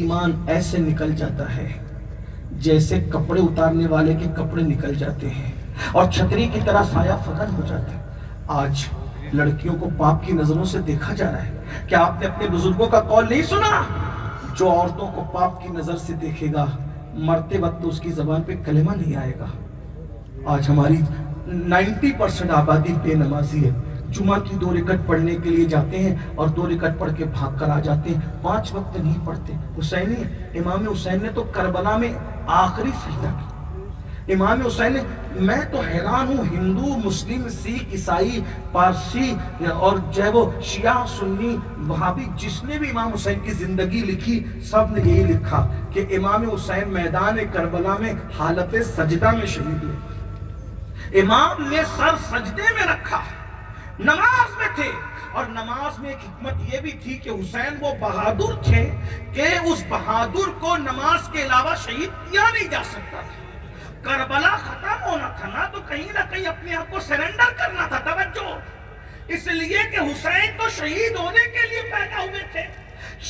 ایمان ایسے نکل جاتا ہے جیسے کپڑے اتارنے والے کے کپڑے نکل جاتے ہیں اور چھتری کی طرح سایہ فکن ہو جاتے ہیں۔ آج لڑکیوں کو پاپ کی نظروں سے دیکھا جا رہا ہے۔ کیا آپ نے اپنے بزرگوں کا قول نہیں سنا؟ جو عورتوں کو پاپ کی نظر سے دیکھے گا مرتے وقت اس کی زبان پہ کلمہ نہیں آئے گا۔ آج ہماری 90% آبادی بے نمازی ہے۔ جمعہ کی 2 رکعت پڑھنے کے لیے جاتے ہیں اور 2 رکعت پڑھ کے بھاگ کر آ جاتے ہیں، 5 وقت نہیں پڑھتے۔ امام حسین نے تو کربلا میں آخری سجدہ کی۔ امام حسین نے، میں تو حیران ہوں، ہندو، مسلم، سکھ، عیسائی، پارسی اور جو ہے وہ شیعہ، سنی، وہابی، جس نے بھی امام حسین کی زندگی لکھی سب نے یہی لکھا کہ امام حسین میدان کربلا میں حالت سجدہ میں شہید ہوئے۔ امام نے سر سجدے میں رکھا، نماز میں تھے، اور نماز میں ایک حکمت یہ بھی تھی کہ حسین وہ بہادر تھے کہ اس بہادر کو نماز کے علاوہ شہید کیا نہیں جا سکتا تھا۔ کربلا ختم ہونا تھا نا، تو کہیں نہ کہیں اپنے آپ کو سرنڈر کرنا تھا۔ توجہ، اس لیے کہ حسین تو شہید ہونے کے لیے پیدا ہوئے تھے،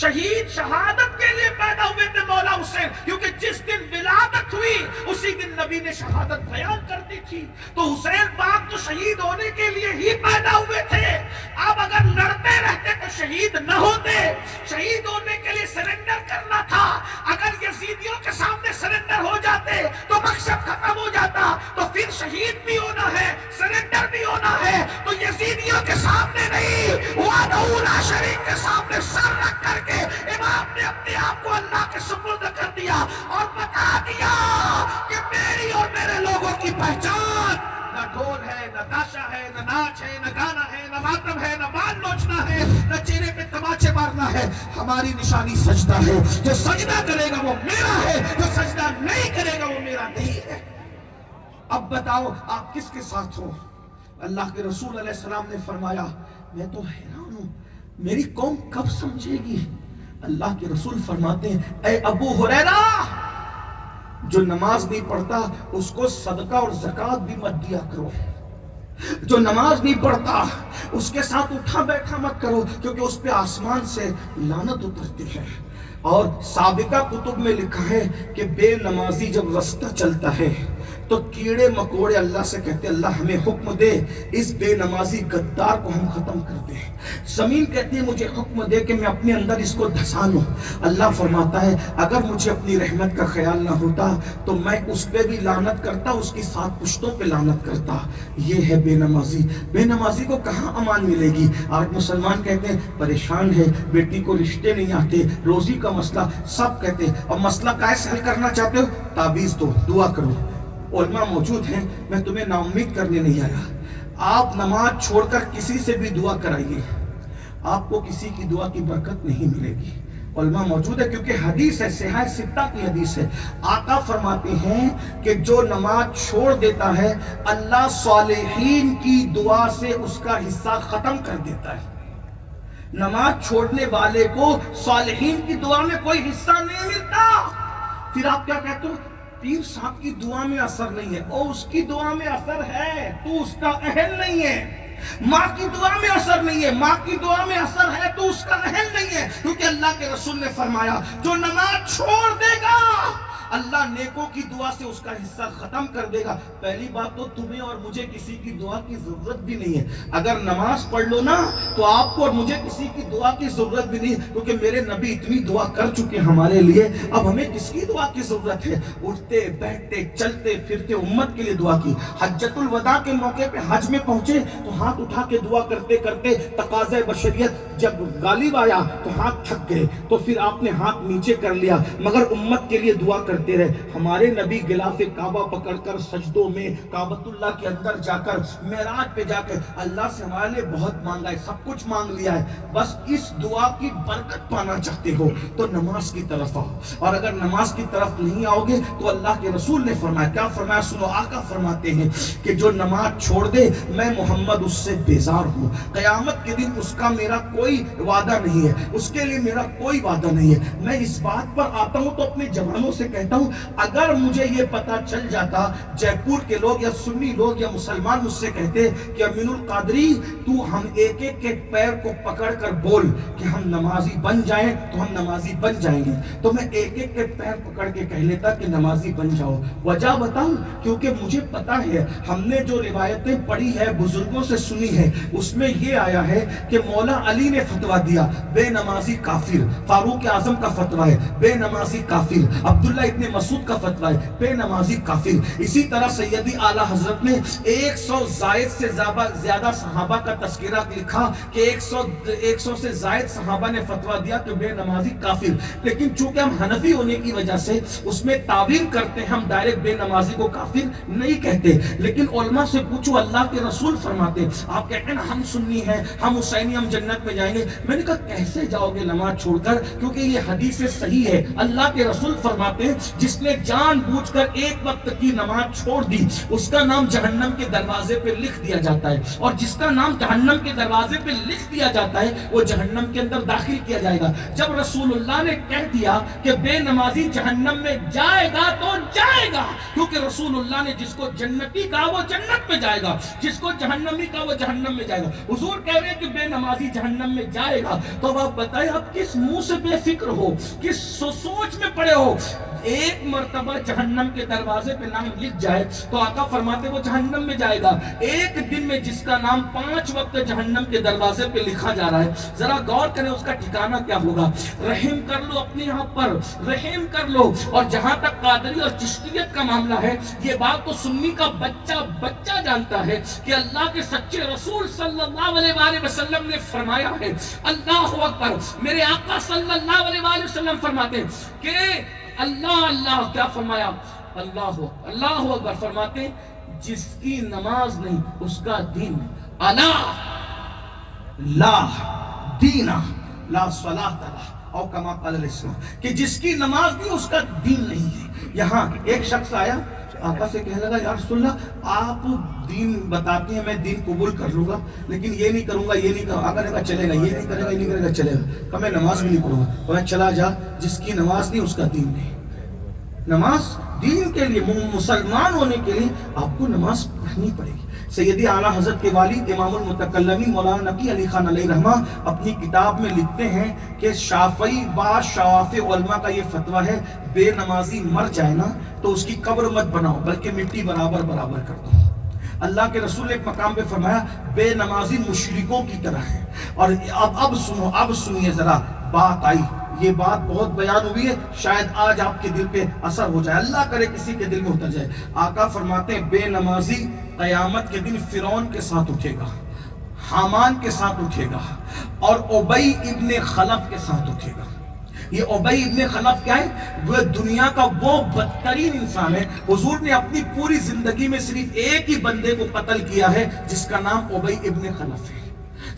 شہید شہادت کے لیے پیدا ہوئے تھے مولا حسین، کیونکہ جس دن ولادت ہوئی اسی دن نبی نے شہادت بیان کر دی تھی۔ تو حسین پاک تو شہید ہونے کے لیے ہی پیدا ہوئے تھے۔ اب اگر لڑتے رہتے تو شہید نہ ہوتے، شہید ہونے کے لیے سرنڈر کرنا تھا۔ اگر یزیدیوں کے سامنے سرنڈر ہو جاتے تو مقصد ختم ہو جاتا، تو پھر شہید بھی ہونا ہے، سرنڈر بھی ہونا ہے، تو یزیدیوں کے سامنے نہیں، وحدہ لا شریک کے سامنے سر رکھ کر کے امام نے اپنے آپ کو اللہ کے سپرد کر دیا اور بتا دیا کہ میری اور میرے لوگوں کی پہچان نہ ڈھول ہے، نہ تاشا ہے، نہ ناچ ہے، نہ گانا ہے، نہ ماتم ہے، نہ بال نوچنا ہے، نہ چہرے پہ تماچے مارنا ہے۔ ہماری نشانی سجدہ ہے۔ جو سجدہ کرے گا وہ میرا ہے، جو سجدہ نہیں کرے گا وہ میرا نہیں ہے۔ اب بتاؤ آپ کس کے ساتھ ہو؟ اللہ کے رسول علیہ السلام نے فرمایا، میں تو حیران ہوں میری قوم کب سمجھے گی؟ اللہ کے رسول فرماتے ہیں، اے ابو ہریرہ، جو نماز نہیں پڑھتا اس کو صدقہ اور زکوٰۃ بھی مت دیا کرو۔ جو نماز نہیں پڑھتا اس کے ساتھ اٹھا بیٹھا مت کرو، کیونکہ اس پہ آسمان سے لعنت اترتی ہے۔ اور سابقہ کتب میں لکھا ہے کہ بے نمازی جب رستہ چلتا ہے تو کیڑے مکوڑے اللہ سے کہتے ہیں، اللہ ہمیں حکم دے اس بے نمازی غدار کو ہم ختم کر دیں۔ زمین کہتی ہے مجھے حکم دے کہ میں اپنے اندر اس کو دھسا لوں۔ اللہ فرماتا ہے اگر مجھے اپنی رحمت کا خیال نہ ہوتا تو میں اس پہ بھی لعنت کرتا، اس کی 7 پشتوں پہ لعنت کرتا۔ یہ ہے بے نمازی۔ بے نمازی کو کہاں امان ملے گی؟ آج مسلمان کہتے ہیں پریشان ہے، بیٹی کو رشتے نہیں آتے، روزی کا مسئلہ، سب کہتے ہیں اور مسئلہ کیسے حل کرنا چاہتے ہو؟ تعویذ دو، دعا کرو۔ علماء موجود ہیں، میں تمہیں نا امید کرنے نہیں آیا۔ آپ نماز چھوڑ کر کسی سے بھی دعا کرائیے، آپ کو کسی کی دعا کی برکت نہیں ملے گی۔ علماء موجود ہے، کیونکہ حدیث ہے، صحیح 6 کی حدیث ہے۔ آقا فرماتے ہیں کہ جو نماز چھوڑ دیتا ہے اللہ صالحین کی دعا سے اس کا حصہ ختم کر دیتا ہے۔ نماز چھوڑنے والے کو صالحین کی دعا میں کوئی حصہ نہیں ملتا۔ پھر آپ کیا کہتے ہو؟ پیر صاحب کی دعا میں اثر نہیں ہے۔ او اس کی دعا میں اثر ہے، تو اس کا اہل نہیں ہے۔ ماں کی دعا میں اثر نہیں ہے، ماں کی دعا میں اثر ہے تو اس کا اہل نہیں ہے، کیونکہ اللہ کے رسول نے فرمایا جو نماز چھوڑ دے گا اللہ نیکوں کی دعا سے اس کا حصہ ختم کر دے گا۔ پہلی بات تو تمہیں اور مجھے کسی کی دعا کی ضرورت بھی نہیں ہے۔ اگر نماز پڑھ لو نا تو آپ کو اور مجھے کسی کی دعا کی ضرورت بھی نہیں ہے، کیونکہ میرے نبی اتنی دعا کر چکے ہمارے لیے، اب ہمیں کس کی دعا کی ضرورت ہے؟ اٹھتے بیٹھتے چلتے پھرتے امت کے لیے دعا کی۔ حجۃ الوداع کے موقع پہ حج میں پہنچے تو ہاتھ اٹھا کے دعا کرتے کرتے تقاضۂ بشریت جب غالب آیا تو ہاتھ تھک گئے تو پھر آپ نے ہاتھ نیچے کر لیا، مگر امت کے لیے دعا کرتے رہے۔ ہمارے نبی غلاف کعبہ پکڑ کر سجدوں میں کعبۃ اللہ کے اندر جا کر معراج پہ جا کر اللہ سے ہمارے لیے بہت مانگا ہے، سب کچھ مانگ لیا ہے، بس اس دعا کی برکت پانا چاہتے ہو تو نماز کی طرف آؤ، اور اگر نماز کی طرف نہیں آؤ گے تو اللہ کے رسول نے فرمایا، کیا فرمایا سنو، آقا فرماتے ہیں کہ جو نماز چھوڑ دے میں محمد اس سے بیزار ہوں، قیامت کے دن اس کا میرا کوئی وعدہ نہیں ہے، اس کے لیے میرا کوئی وعدہ نہیں ہے۔ میں اس بات پر آتا ہوں تو اپنے جوانوں سے کہتا کہتا ہوں اگر مجھے یہ پتا چل جاتا، جے پور کے لوگ یا سنی لوگ یا مسلمان مجھ سے کہتے کہ امین القادری تو ہم ایک ایک کے پیر کو پکڑ کر بول کہ ہم نمازی بن جائیں، تو ہم نمازی بن جائیں گے، تو میں ایک ایک کے پیر پکڑ کے کہہ لیتا کہ نمازی بن جاؤ۔ وجہ بتاؤں؟ کیونکہ مجھے پتا ہے، ہم نے جو روایتیں پڑھی ہے، بزرگوں سے سنی ہے، اس میں یہ آیا ہے کہ مولا علی نے فتویٰ دیا بے نمازی کافر، فاروق اعظم کا فتویٰ ہے بے نمازی کافر، عبداللہ ابن مسعود کا فتویٰ ہے بے نمازی کافر۔ اسی طرح سیدی اعلیٰ حضرت نے 100 زائد سے زیادہ صحابہ کا تذکرہ لکھا کہ 100 سے زائد صحابہ نے فتویٰ دیا کہ بے نمازی کافر، لیکن چونکہ ہم حنفی ہونے کی وجہ سے اس میں تعبیر کرتے ہیں، ہم ڈائریکٹ بے نمازی کو کافر نہیں کہتے، لیکن علماء سے پوچھو، اللہ کے رسول فرماتے، آپ کہتے ہیں نا ہم سنی ہیں، ہم حسینی، ہم جنت میں جائیں گے۔ میں نے کہا کیسے جاؤ گے نماز چھوڑ کر؟ کیونکہ یہ حدیث صحیح ہے، اللہ کے رسول فرماتے ہیں جس نے جان بوجھ کر ایک وقت کی نماز چھوڑ دی، اس کا نام جہنم کے دروازے پہ لکھ دیا جاتا ہے، اور جس کا نام جہنم کے دروازے پہ لکھ دیا جاتا ہے وہ جہنم کے اندر داخل کیا جائے گا۔ جب رسول اللہ نے کہہ دیا کہ بے نمازی جہنم میں جائے گا تو جائے گا، کیونکہ رسول اللہ نے جس کو جنتی کہا وہ جنت میں جائے گا، جس کو جہنمی کہا وہ جہنم میں جائے گا۔ حضور کہہ رہے ہیں کہ بے نمازی جہنم میں جائے گا، تو اب آپ بتائیں آپ کس منہ سے بے فکر ہو، کس سوچ میں پڑے ہو؟ ایک مرتبہ جہنم کے دروازے پہ نام لکھ جائے تو آقا فرماتے وہ جہنم میں جائے گا۔ ایک دن میں جس کا نام 5 وقت جہنم کے دروازے پہ لکھا جا رہا ہے، ذرا غور کریں اس کا ٹھکانہ کیا ہوگا۔ رحم کر لو اپنے یہاں پر، رحم کر لو۔ اور جہاں تک قادری اور چشتیت کا معاملہ ہے، یہ بات تو سنی کا بچہ جانتا ہے کہ اللہ کے سچے رسول صلی اللہ علیہ وآلہ وسلم نے فرمایا ہے، اللہ اکبر، میرے آقا صلی اللہ علیہ وآلہ وسلم فرماتے ہیں کہ اللہ کیا فرمایا؟ اللہ اکبر، فرماتے جس کی نماز نہیں اس کا دین نہیں۔ الا لا دینا لا صلاۃ لہ، او کما قال الاسلام، کہ جس کی نماز نہیں اس کا دین نہیں ہے۔ یہاں ایک شخص آیا آقا سے کہنے لگا یا رسول اللہ آپ دین بتاتے ہیں، میں دین قبول کر لوں گا لیکن یہ نہیں کروں گا، یہ نہیں کروں گا۔ آقا نے کہا چلے گا، یہ نہیں کرے گا، یہ نہیں کرے گا، چلے گا۔ کہا میں نماز بھی نہیں پڑھوں گا۔ کہا چلا جا، جس کی نماز نہیں اس کا دین نہیں۔ نماز دین کے لیے، مسلمان ہونے کے لیے آپ کو نماز پڑھنی پڑے گی۔ سیدی اعلیٰ حضرت کے والد امام المتکلمین مولانا نقی علی خان علیہ رحمہ اپنی کتاب میں لکھتے ہیں کہ شافعی با شواف علماء کا یہ فتویٰ ہے، بے نمازی مر جائے نا تو اس کی قبر مت بناؤ بلکہ مٹی برابر کر دو۔ اللہ کے رسول نے ایک مقام پہ فرمایا بے نمازی مشرکوں کی طرح ہے۔ اور اب سنیے ذرا بات آئی، یہ بات بہت بیان ہوئی ہے، شاید آج آپ کے دل پہ اثر ہو جائے، اللہ کرے کسی کے دل میں اتر جائے۔ آقا فرماتے ہیں بے نمازی قیامت کے دن فرعون کے ساتھ اٹھے گا، حامان کے ساتھ اٹھے گا، اور ابی ابن خلف کے ساتھ اٹھے گا۔ یہ ابی ابن خلف کیا ہے؟ وہ دنیا کا وہ بدترین انسان ہے۔ حضور نے اپنی پوری زندگی میں صرف ایک ہی بندے کو قتل کیا ہے جس کا نام ابی ابن خلف ہے،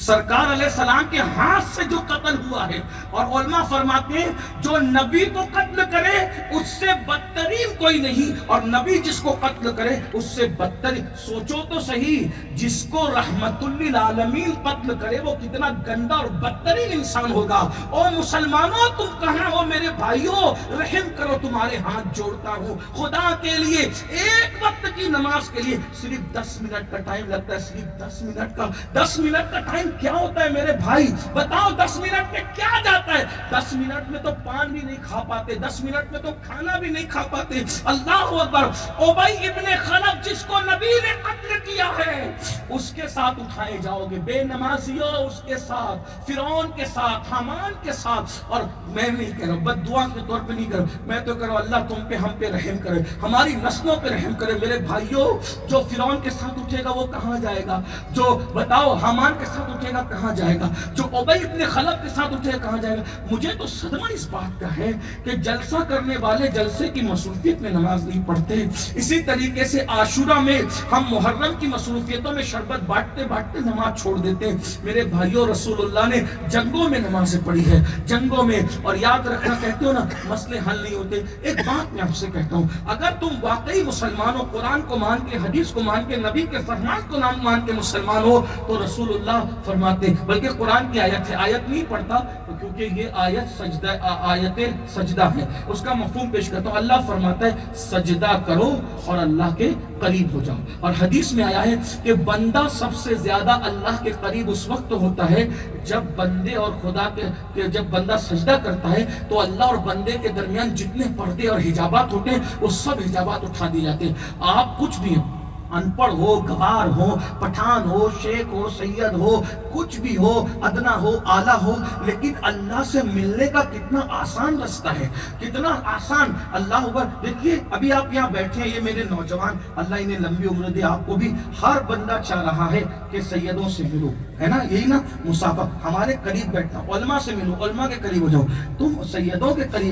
سرکار علیہ السلام کے ہاتھ سے جو قتل ہوا ہے۔ اور علماء فرماتے ہیں جو نبی کو قتل کرے اس سے بدترین کوئی نہیں، اور نبی جس کو قتل کرے اس سے بدترین، سوچو تو صحیح، جس کو رحمت للعالمین قتل کرے وہ کتنا گندا اور بدترین انسان ہوگا۔ او مسلمانوں تم کہاں ہو؟ میرے بھائیوں رحم کرو، تمہارے ہاتھ جوڑتا ہوں، خدا کے لیے ایک وقت کی نماز کے لیے صرف 10 منٹ کا ٹائم لگتا ہے، صرف 10 منٹ کا 10 منٹ کا ٹائم کیا ہوتا ہے میرے بھائی؟ بتاؤ 10 منٹ میں کیا جاتا ہے؟ 10 منٹ میں تو پان بھی نہیں کھا پاتے، 10 منٹ میں تو کھانا بھی نہیں کھا پاتے۔ اللہ اکبر، ابی ابن خلف جس کو نبی نے قتل کیا ہے اس کے ساتھ اٹھائے جاؤ گے، بے نمازیوں اس کے ساتھ، فرعون کے ساتھ، حامان کے ساتھ۔ اور میں نہیں کہہ رہا ہوں، بد دعا کے طور پہ نہیں کر رہا ہوں، میں تو کہہ رہا ہوں اللہ تم پہ، ہم پہ رحم کرے، ہماری نسلوں پہ رحم کرے۔ میرے بھائیوں جو فرعون کے ساتھ اٹھے گا وہ کہاں جائے گا؟ جو بتاؤ حامان کے ساتھ اٹھے گا کہاں جائے گا؟ جو ابی ابن خلف کے ساتھ اٹھے گا کہاں جائے گا؟ مجھے تو صدمہ اس بات کا ہے کہ جلسہ کرنے والے جلسے کی مصروفیت میں نماز نہیں پڑھتے۔ اسی طریقے سے عاشورہ میں ہم محرم کی مصروفیتوں میں شربت بانٹتے بانٹتے نماز چھوڑ دیتے ہیں۔ میرے بھائیوں رسول اللہ نے جنگوں میں نمازیں پڑھی ہے، جنگوں میں۔ اور یاد رکھنا، کہتے ہو نا مسئلے حل نہیں ہوتے، ایک بات میں آپ سے کہتا ہوں، اگر تم واقعی مسلمان ہو، قرآن کو مان کے، حدیث کو مان کے، نبی کے فرمان کو مان کے مسلمان ہو، تو رسول اللہ فرماتے ہیں، بلکہ قرآن کی آیت ہے، آیت نہیں پڑھتا تو کیونکہ یہ آیت سجدہ آیت سجدہ ہے، اس کا مفہوم پیش کرتا ہوں۔ اللہ فرماتا ہے سجدہ کرو اور اللہ کے قریب ہو جاؤ، اور حدیث میں آیا ہے کہ بندہ سب سے زیادہ اللہ کے قریب اس وقت ہوتا ہے جب بندے اور خدا کے جب بندہ سجدہ کرتا ہے تو اللہ اور بندے کے درمیان جتنے پردے اور حجابات ہوتے ہیں وہ سب حجابات اٹھا دیے جاتے ہیں۔ آپ کچھ بھی ہیں، ان پڑھ ہو، گوار ہو، پٹھان ہو، شیخ ہو، سید ہو، کچھ بھی ہو، ادنا ہو، اعلیٰ ہو، لیکن اللہ سے ملنے کا کتنا آسان رستہ ہے، کتنا آسان۔ اللہ اکبر، دیکھیے ابھی آپ یہاں بیٹھے ہیں، یہ میرے نوجوان، اللہ انہیں لمبی عمر دے، آپ کو بھی ہر بندہ چاہ رہا ہے کہ سیدوں سے ملو، ہے نا، یہی نا مسافہ، ہمارے قریب بیٹھنا، علماء سے ملو، علماء کے قریب ہو جاؤ، تم سیدوں کے قریب